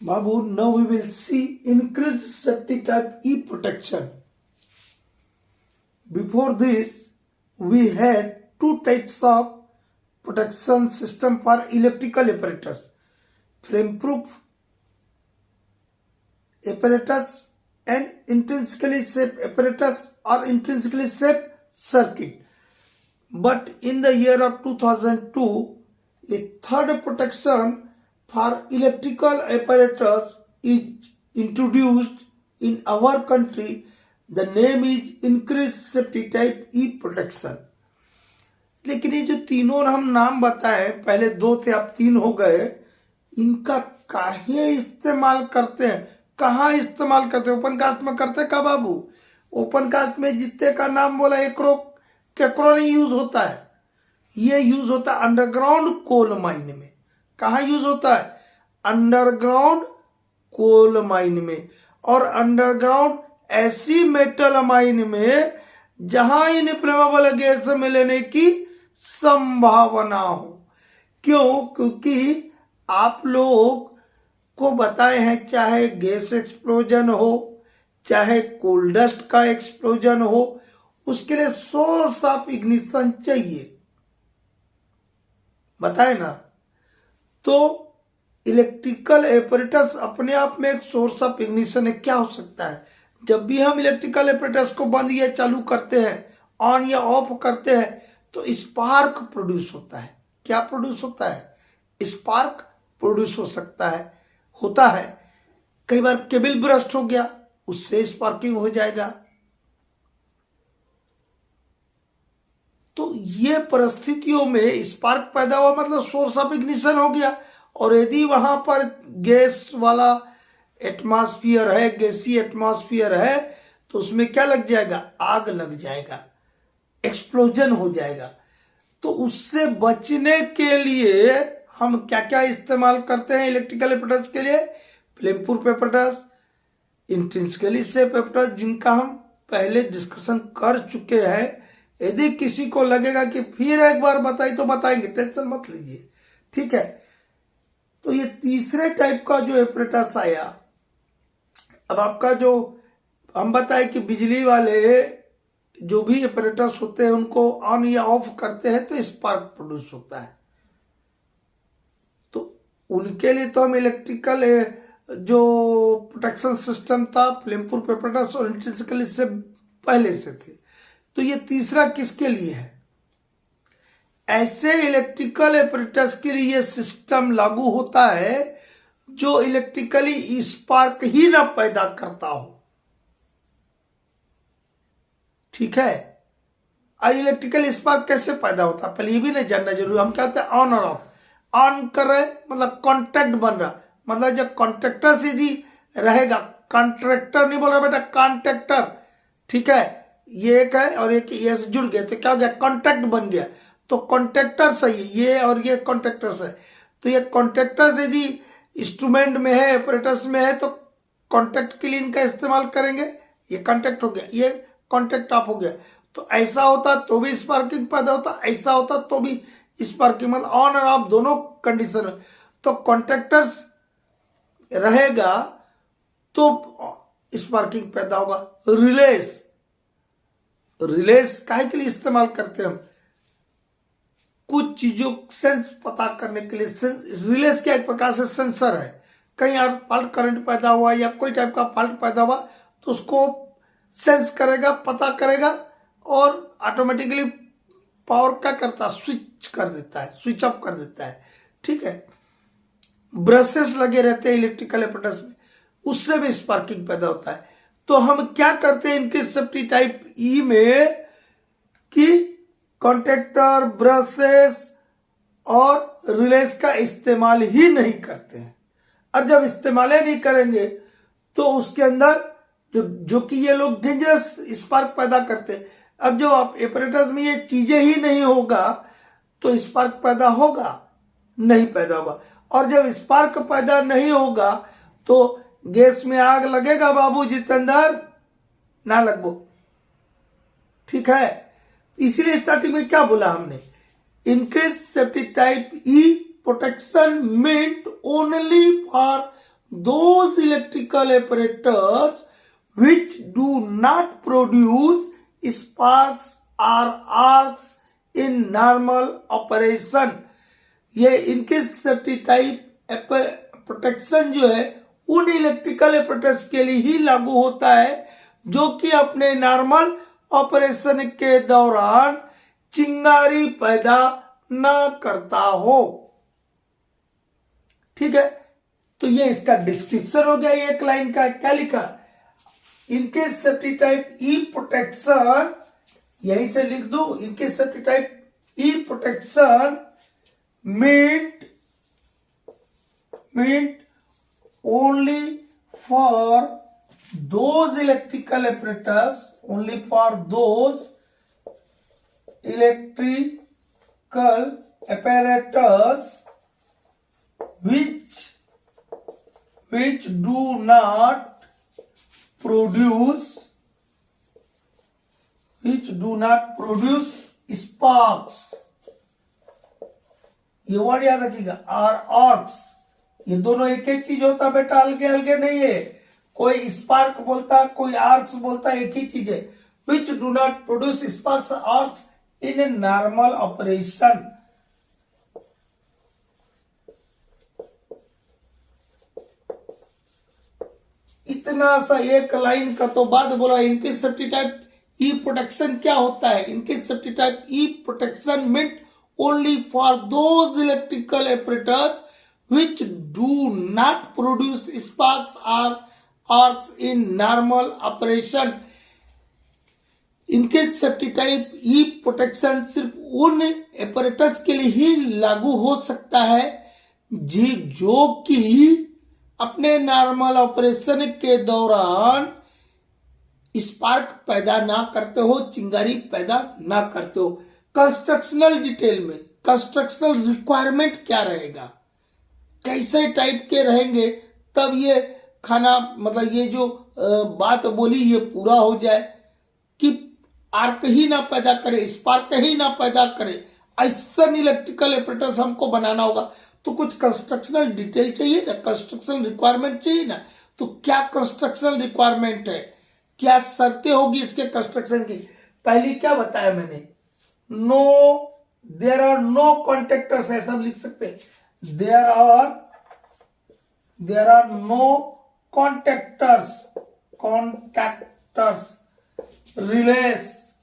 Babu, now we will see increased safety type E protection. Before this, we had two types of protection system for electrical apparatus. Flame-proof apparatus and intrinsically safe apparatus or intrinsically safe circuit. But in the year of 2002, a third protection for electrical apparatus is introduced in our country. The name is increased safety type E protection. लेकिन ये जो तीनों हम नाम बताए, पहले दो थे अब तीन हो गए, इनका काहे इस्तेमाल करते हैं, कहाँ इस्तेमाल करते हैं? ओपन कास्ट में करते हैं का बाबू? ओपन कास्ट में जितने का नाम बोला एकरो केकरो नहीं यूज होता है। ये यूज होता है अंडरग्राउंड कोल माइन में। कहाँ यूज होता है? अंडरग्राउंड कोल माइन में और अंडरग्राउंड ऐसी मेटल माइन में जहां इनफ्लेमेबल गैस मिलने की संभावना हो। क्यों? क्योंकि आप लोग को बताए हैं, चाहे गैस एक्सप्लोजन हो, चाहे कोल डस्ट का एक्सप्लोजन हो, उसके लिए सोर्स ऑफ इग्निशन चाहिए, बताए ना। तो इलेक्ट्रिकल एपरेटस अपने आप में एक सोर्स ऑफ इग्निशन है। क्या हो सकता है? जब भी हम इलेक्ट्रिकल एपरेटस को बंद या चालू करते हैं, ऑन या ऑफ करते हैं, तो स्पार्क प्रोड्यूस होता है। क्या प्रोड्यूस होता है? स्पार्क प्रोड्यूस हो सकता है, होता है। कई बार केबल ब्रस्ट हो गया, उससे स्पार्किंग हो जाएगा। तो ये परिस्थितियों में स्पार्क पैदा हुआ मतलब सोर्स ऑफ इग्निशन हो गया। और यदि वहां पर गैस वाला एटमॉस्फेयर है, गैसी एटमॉस्फेयर है, तो उसमें क्या लग जाएगा? आग लग जाएगा, एक्सप्लोजन हो जाएगा। तो उससे बचने के लिए हम क्या क्या इस्तेमाल करते हैं इलेक्ट्रिकल एपरेटस के लिए? Flame proof apparatus, intrinsically safe apparatus, जिनका हम पहले डिस्कशन कर चुके हैं। यदि किसी को लगेगा कि फिर एक बार बताई तो बताएंगे, टेंशन मत लीजिए, ठीक है। तो ये तीसरे टाइप का जो एपरेटस आया, अब आपका जो हम बताए कि बिजली वाले जो भी एपरेटस होते हैं उनको ऑन या ऑफ करते हैं तो स्पार्क प्रोड्यूस होता है। तो उनके लिए तो हम इलेक्ट्रिकल जो प्रोटेक्शन सिस्टम था फ्लेम प्रूफ एपरेटस और इंट्रिंसिकली से पहले से थे। तो ये तीसरा किसके लिए है? ऐसे इलेक्ट्रिकल एपरेटस के लिए सिस्टम लागू होता है जो इलेक्ट्रिकली स्पार्क ही ना पैदा करता हो, ठीक है। और इलेक्ट्रिकल स्पार्क कैसे पैदा होता है पहले ये भी नहीं जानना जरूरी। हम कहते हैं ऑन और ऑफ। ऑन कर रहे मतलब कॉन्टैक्ट बन रहा, मतलब जब कॉन्ट्रैक्टर यदि रहेगा, कॉन्ट्रैक्टर नहीं बोल रहा बेटा, कॉन्ट्रैक्टर, ठीक है। ये एक है और एक ये से जुड़ गया तो क्या हो गया? कॉन्टैक्ट बन गया। तो कॉन्ट्रैक्टर सही है, ये और ये कॉन्ट्रैक्टर्स है। तो ये कॉन्ट्रैक्टर्स यदि इंस्ट्रूमेंट में है, एपरेटस में है, तो कॉन्टैक्ट के लिए इनका इस्तेमाल करेंगे। ये कॉन्टैक्ट हो गया, ये कॉन्टैक्ट ऑफ हो गया। तो ऐसा होता तो भी स्पार्किंग पैदा होता, ऐसा होता तो भी स्पार्किंग, मतलब ऑन और ऑफ दोनों कंडीशन में। तो कॉन्ट्रैक्टर्स रहेगा तो स्पार्किंग पैदा होगा। रिलेस, रिलेस काहे के लिए इस्तेमाल करते हैं हम? कुछ चीजों सेंस पता करने के लिए। रिलेस क्या एक प्रकार से सेंसर है। कहीं और फॉल्ट करंट पैदा हुआ या कोई टाइप का फॉल्ट पैदा हुआ तो उसको सेंस करेगा, पता करेगा और ऑटोमेटिकली पावर क्या करता है? स्विच कर देता है, स्विच ऑफ कर देता है, ठीक है। ब्रशेस लगे रहते हैं इलेक्ट्रिकल एपरेटस में, उससे भी स्पार्किंग पैदा होता है। तो हम क्या करते हैं इनके सेफ्टी टाइप ई में कि कॉन्ट्रैक्टर, ब्रशेस और रिलेस का इस्तेमाल ही नहीं करते हैं। और जब इस्तेमाल नहीं करेंगे तो उसके अंदर जो कि ये लोग डेंजरस स्पार्क पैदा करते हैं। अब जो आप एपरेटस में ये चीजें ही नहीं होगा तो स्पार्क पैदा होगा? नहीं पैदा होगा। और जब स्पार्क पैदा नहीं होगा तो गैस में आग लगेगा बाबू जितेंद्र? ना लगो, ठीक है। इसीलिए स्टार्टिंग में क्या बोला हमने? increased safety type E protection meant only for those electrical apparatus which do not produce sparks or arcs in normal operation। ये इनके सेफ्टी टाइप प्रोटेक्शन जो है उन इलेक्ट्रिकल एपरेटस के लिए ही लागू होता है जो कि अपने नॉर्मल ऑपरेशन के दौरान चिंगारी पैदा ना करता हो। ठीक है, तो ये इसका डिस्क्रिप्शन हो गया। एक लाइन का क्या लिखा, इनके सेफ्टी टाइप ई प्रोटेक्शन, यहीं से लिख दो, इनके safety type e protection meant only for those electrical apparatus, only for those electrical apparatus which do not produce sparks। ये वर्ड याद रखिएगा, आर आर्क्स, ये दोनों एक ही चीज होता बेटा, अलगे अलगे नहीं है। कोई स्पार्क बोलता, कोई आर्क्स बोलता, एक ही चीज है। Which do not produce sparks arcs in a normal operation. इतना सा एक लाइन का तो बात बोला। इनके सेफ्टी टाइप ई प्रोटेक्शन क्या होता है? इनके safety type e protection meant only for those electrical apparatus which do not produce sparks or arcs in normal operation। इनके सेफ्टी टाइप ई प्रोटेक्शन सिर्फ उन एपरेटस के लिए ही लागू हो सकता है जी जो कि अपने नॉर्मल ऑपरेशन के दौरान स्पार्क पैदा ना करते हो, चिंगारी पैदा ना करते हो। कंस्ट्रक्शनल डिटेल में कंस्ट्रक्शनल रिक्वायरमेंट क्या रहेगा, कैसे टाइप के रहेंगे, तब ये खाना मतलब ये जो बात बोली ये पूरा हो जाए कि आर्क ही ना पैदा करे, स्पार्क ही ना पैदा करे, ऐसा इलेक्ट्रिकल एपरेटस हमको बनाना होगा। तो कुछ कंस्ट्रक्शनल डिटेल चाहिए ना, कंस्ट्रक्शनल रिक्वायरमेंट चाहिए ना। तो क्या कंस्ट्रक्शनल रिक्वायरमेंट है, क्या शर्तें होगी इसके कंस्ट्रक्शन की? पहली क्या बताया मैंने, no there are no contractors, ऐसा लिख सकते हैं। There are no contractors relays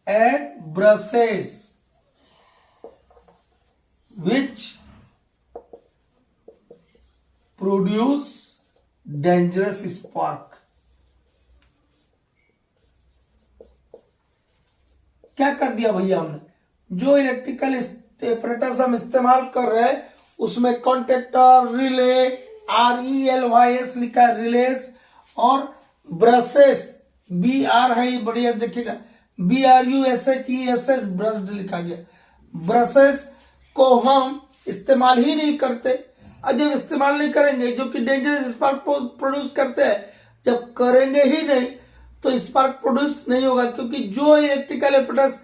and brushes which produce dangerous spark। क्या कर दिया भैया हमने, जो इलेक्ट्रिकल एपरेटस हम इस्तेमाल कर रहे हैं उसमें कॉन्ट्रैक्टर, रिले, RELYS लिखा है, रिलेस, और ब्रशेस, BR है, ये बढ़िया देखिएगा, BRUSHESS ब्रश लिखा गया। ब्रशेस को हम इस्तेमाल ही नहीं करते, और जब इस्तेमाल नहीं करेंगे जो कि डेंजरस स्पार्क प्रोड्यूस करते हैं, जब करेंगे ही नहीं तो स्पार्क प्रोड्यूस नहीं होगा, क्योंकि जो इलेक्ट्रिकल एपरेटस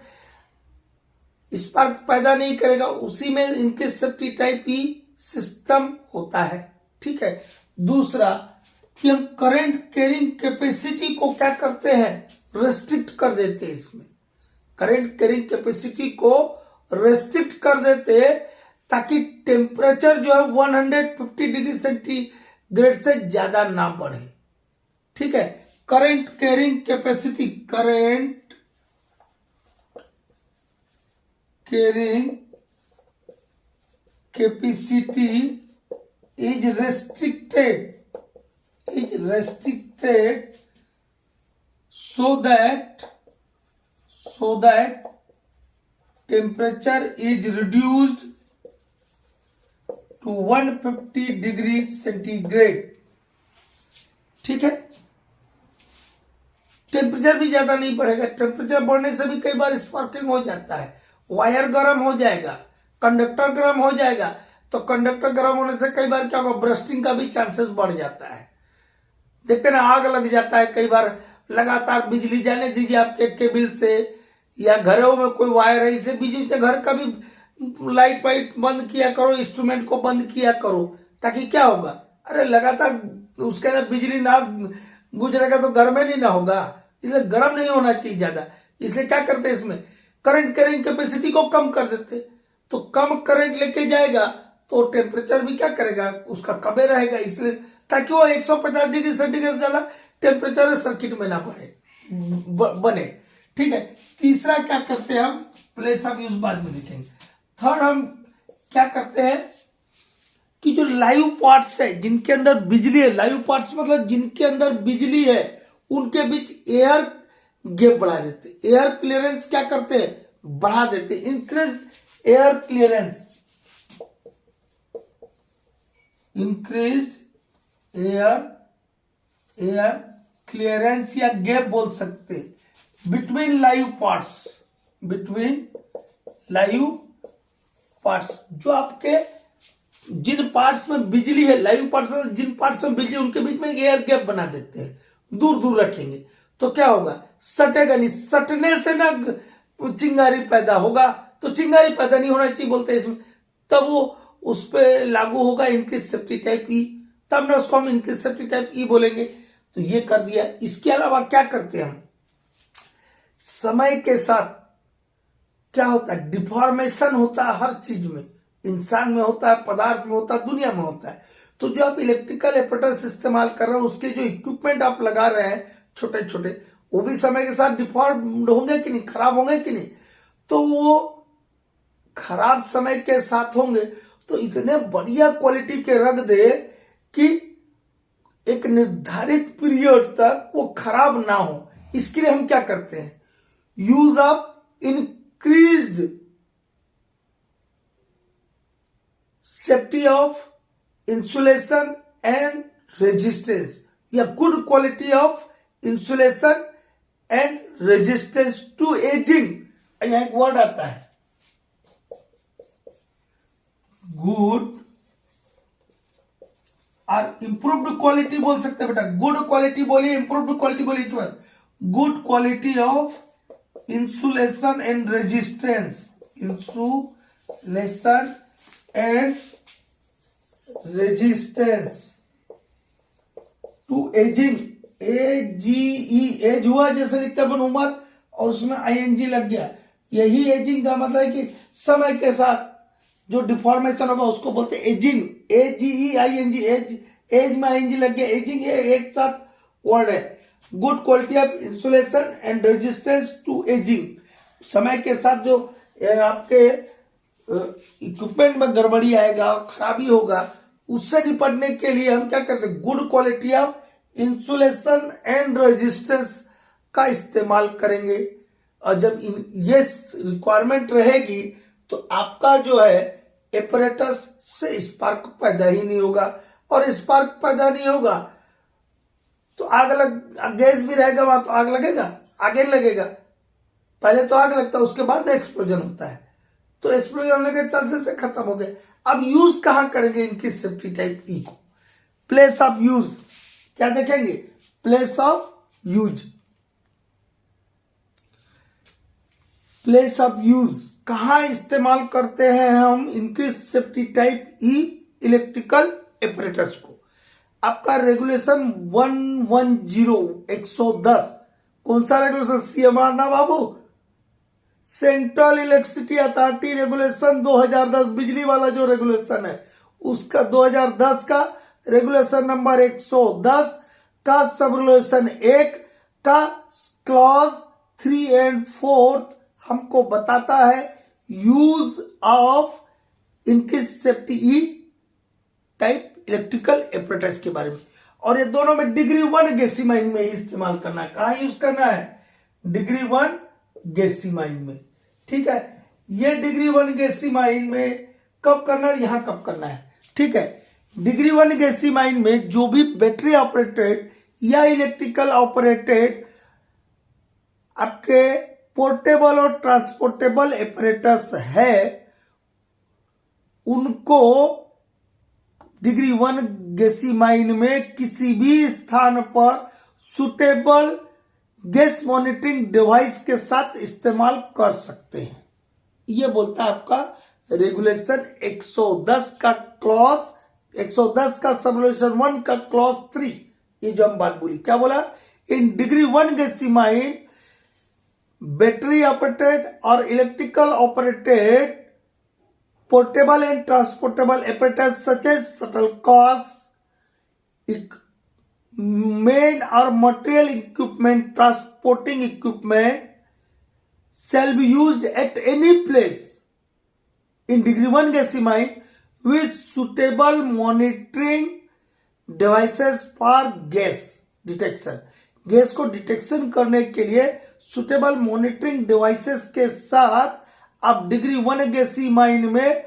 स्पार्क पैदा नहीं करेगा उसी में इनके सेफ्टी टाइप ई सिस्टम होता है। ठीक है, दूसरा कि हम करंट कैरिंग कैपेसिटी को क्या करते हैं, रेस्ट्रिक्ट कर देते हैं। इसमें करंट कैरिंग कैपेसिटी को रेस्ट्रिक्ट कर देते ताकि टेम्परेचर जो है 150 डिग्री सेंटीग्रेड से ज्यादा ना बढ़े। ठीक है, current carrying capacity, current carrying capacity is restricted so that temperature is reduced to 150 degree centigrade. ठीक है, टेम्परेचर भी ज्यादा नहीं बढ़ेगा। टेम्परेचर बढ़ने से भी कई बार स्पार्किंग हो जाता है, वायर गर्म हो जाएगा, कंडक्टर गर्म हो जाएगा, तो कंडक्टर गर्म होने से कई बार क्या होगा, ब्रस्टिंग का भी चांसेस बढ़ जाता है। देखते ना, आग लग जाता है कई बार, लगातार बिजली जाने दीजिए आपके केबल से, या घरों में कोई वायर है, इससे बिजली से घर का भी लाइट वाइट बंद किया करो, इंस्ट्रूमेंट को बंद किया करो, ताकि क्या होगा, अरे लगातार उसके अंदर बिजली ना गुजरेगा तो गर्म नहीं ना होगा, इसलिए गर्म नहीं होना चाहिए ज्यादा। इसलिए क्या करते हैं, इसमें करंट कैरिंग कैपेसिटी को कम कर देते। तो कम करंट लेके जाएगा तो टेम्परेचर भी क्या करेगा, उसका कम रहेगा, इसलिए ताकि वो 150 डिग्री सेंटीग्रेड से ज्यादा टेम्परेचर सर्किट में ना बने। ठीक है, तीसरा क्या करते हैं हम, प्लेस ऑफ यूज बाद में देखेंगे। थर्ड हम क्या करते हैं कि जो लाइव पार्ट्स है जिनके अंदर बिजली है, लाइव पार्ट्स मतलब जिनके अंदर बिजली है, उनके बीच एयर गैप बढ़ा देते, एयर क्लियरेंस क्या करते हैं, बढ़ा देते, increase air clearance, increase air clearance या गैप बोल सकते, between live parts, between live parts, जो आपके जिन पार्ट्स में बिजली है, लाइव पार्ट्स में जिन पार्ट्स में बिजली, उनके बीच में एयर गैप बना देते हैं, दूर दूर रखेंगे तो क्या होगा, सटेगा नहीं, सटने से ना चिंगारी पैदा होगा, तो चिंगारी पैदा नहीं होना चाहिए बोलते हैं इसमें, तब वो उस पर लागू होगा इंक्रीज सेफ्टी टाइप ई, तब ना उसको हम इंक्रीज सेफ्टी टाइप ई बोलेंगे। तो ये कर दिया। इसके अलावा क्या करते हैं हम, समय के साथ क्या होता है, डिफॉर्मेशन होता है हर चीज में, इंसान में होता है, पदार्थ में होता है, दुनिया में होता है। तो जो आप इलेक्ट्रिकल एपरेटस इस्तेमाल कर रहे हो, उसके जो इक्विपमेंट आप लगा रहे हैं छोटे छोटे, वो भी समय के साथ डिफॉर्म होंगे कि नहीं, खराब होंगे कि नहीं। तो वो खराब समय के साथ होंगे तो इतने बढ़िया क्वालिटी के रख दे कि एक निर्धारित पीरियड तक वो खराब ना हो। इसके लिए हम क्या करते हैं, use of increased safety of insulation and resistance, या good quality of insulation and resistance to ageing. यहां एक वर्ड आता है गुड और इंप्रूव्ड क्वालिटी बोल सकते हैं बेटा, गुड क्वालिटी बोलिए, इंप्रूव्ड क्वालिटी बोलिए, एक बार good quality of insulation and resistance, insulation and resistance to ageing, A G E, age हुआ जैसे लिखते अपन उम्र, और उसमें आईएनजी लग गया, यही एजिंग का मतलब है कि समय के साथ जो डिफॉर्मेशन होगा उसको बोलते हैं एजिंग, एजीई आईएनजी, एज में आईएनजी लग गया, एजिंग एक साथ वर्ड है। Good quality of insulation and resistance to ageing, समय के साथ जो आपके इक्विपमेंट में गड़बड़ी आएगा, खराबी होगा, उससे निपटने के लिए हम क्या करते हैं, good quality of insulation and resistance का इस्तेमाल करेंगे। और जब ये रिक्वायरमेंट रहेगी तो आपका जो है एपरेटस से स्पार्क पैदा ही नहीं होगा, और स्पार्क पैदा नहीं होगा तो आग गैस भी रहेगा वहां तो आग लगेगा, आगे लगेगा, पहले तो आग लगता है उसके बाद एक्सप्लोजन होता है, तो एक्सप्लोजन होने के चांसेस से खत्म हो गए। अब यूज कहां करेंगे इनकी सेफ्टी टाइप ई को, प्लेस ऑफ यूज क्या देखेंगे, place of use, place of use कहां इस्तेमाल करते हैं हम इंक्रीज सेफ्टी टाइप ई इलेक्ट्रिकल एपरेटर्स को। आपका रेगुलेशन 110 कौन सा रेगुलेशन, सीएमआर ना बाबू, सेंट्रल इलेक्ट्रिसिटी अथॉरिटी रेगुलेशन 2010, बिजली वाला जो रेगुलेशन है उसका 2010 का रेगुलेशन नंबर 110 का सब रेगुलेशन 1 का क्लॉज 3 एंड 4 हमको बताता है use of increase safety E type electrical apparatus के बारे में। और ये दोनों में डिग्री 1 गेसीमाइन में ही इस्तेमाल करना है। कहां यूज करना है, डिग्री 1 गेसीमाइन में। ठीक है, ये डिग्री 1 गेसीमाइन में कब करना है, यहां कब करना है। ठीक है, डिग्री 1 गेसीमाइन में जो भी बैटरी ऑपरेटेड या इलेक्ट्रिकल ऑपरेटेड आपके पोर्टेबल और ट्रांसपोर्टेबल एपरेटस है, उनको डिग्री 1 गेसीमाइन में किसी भी स्थान पर सुटेबल गैस मॉनिटरिंग डिवाइस के साथ इस्तेमाल कर सकते हैं। ये बोलता है आपका रेगुलेशन 110 का क्लॉज 110 का सब रेगुलेशन 1 का क्लॉज 3, ये जो हम बात बोली, क्या बोला, इन डिग्री 1 गैसीमाइन बैटरी ऑपरेटेड और electrical operated portable and transportable apparatus such as shuttlecocks, main or material equipment, transporting equipment shall be used at any place in degree 1 gaussiamine with suitable monitoring devices for gas detection. Gas को detection करने के लिए suitable monitoring devices के साथ आप degree 1 गैसीमाइन में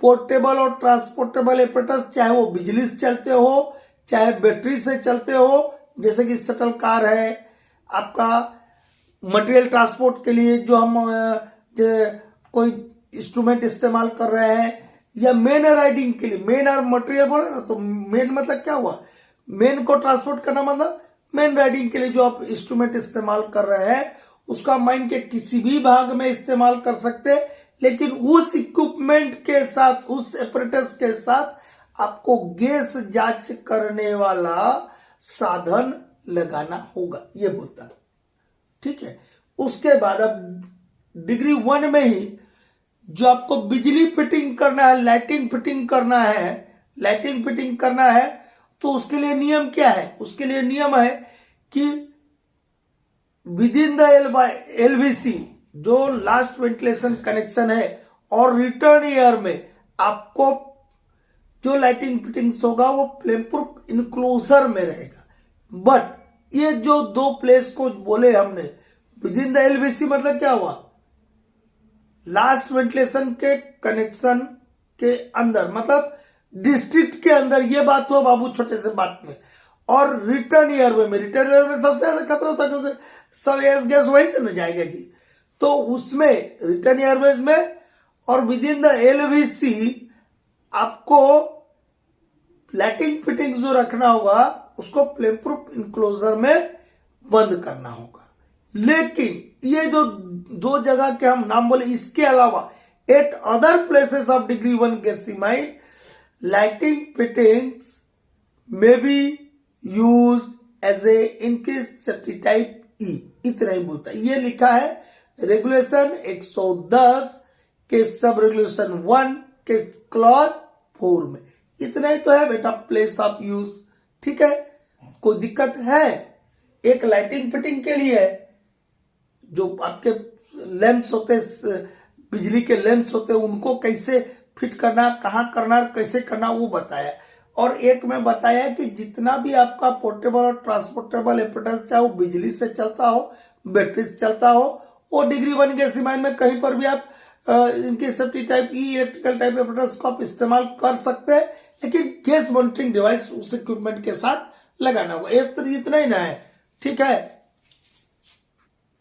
portable और transportable apparatus, चाहे वो बिजली से चलते हो चाहे बैटरी से चलते हो, जैसे कि शटल कार है आपका मटेरियल ट्रांसपोर्ट के लिए जो हम कोई इंस्ट्रूमेंट इस्तेमाल कर रहे हैं, या मेन राइडिंग के लिए, मेन और मटेरियल बोले ना, तो मेन मतलब क्या हुआ, मेन को ट्रांसपोर्ट करना मतलब मेन राइडिंग के लिए जो आप इंस्ट्रूमेंट इस्तेमाल कर रहे हैं उसका माइन के किसी भी भाग में इस्तेमाल कर सकते, लेकिन उस इक्विपमेंट के साथ, उस एपरेटस के साथ आपको गैस जांच करने वाला साधन लगाना होगा, ये बोलता है। ठीक है, उसके बाद अब डिग्री 1 में ही जो आपको बिजली फिटिंग करना है, लाइटिंग फिटिंग करना है, तो उसके लिए नियम क्या है, उसके लिए नियम है कि विद इन द एलवीसी जो लास्ट वेंटिलेशन कनेक्शन है और रिटर्न ईयर में आपको जो लाइटिंग फिटिंग्स होगा वो फ्लेम प्रूफ इनक्लोजर में रहेगा। बट ये जो दो प्लेस को बोले हमने विद इन द एलवीसी मतलब क्या हुआ, लास्ट वेंटिलेशन के कनेक्शन के अंदर, मतलब डिस्ट्रिक्ट के अंदर, ये बात हुआ बाबू छोटे से बात में। और रिटर्न ईयर में सबसे ज्यादा खतरा होता है क्योंकि सब गैस वहीं से न जाएगा जी, तो उसमें रिटर्न एयरवेज में और विद इन द एलवीसी आपको लाइटिंग फिटिंग्स जो रखना होगा उसको फ्लेम प्रूफ इनक्लोजर में बंद करना होगा। लेकिन ये जो दो जगह के हम नाम बोले, इसके अलावा at other places of degree 1 gassy mine lighting fittings may be use as a increase safety type E, इतना ही बोलता है। ये लिखा है रेगुलेशन 110 के सब रेगुलेशन 1 के क्लॉज 4 में, इतना ही तो है बेटा प्लेस ऑफ यूज। ठीक है, कोई दिक्कत है? एक लाइटिंग फिटिंग के लिए जो आपके लैंप्स होते, बिजली के लैंप्स होते, उनको कैसे फिट करना, कहां करना, कैसे करना, वो बताया। और एक में बताया कि जितना भी आपका पोर्टेबल और ट्रांसपोर्टेबल एपरेटस, चाहे वो बिजली से चलता हो, बैटरी से चलता हो, वो डिग्री 1 गैसीमाइन में कहीं पर भी आप इनके सेफ्टी टाइप ई, इलेक्ट्रिकल टाइप एपरेटस को आप इस्तेमाल कर सकते हैं, लेकिन गैस मॉनिटरिंग डिवाइस उस इक्विपमेंट के साथ लगाना होगा। इतना ही ना है, ठीक है।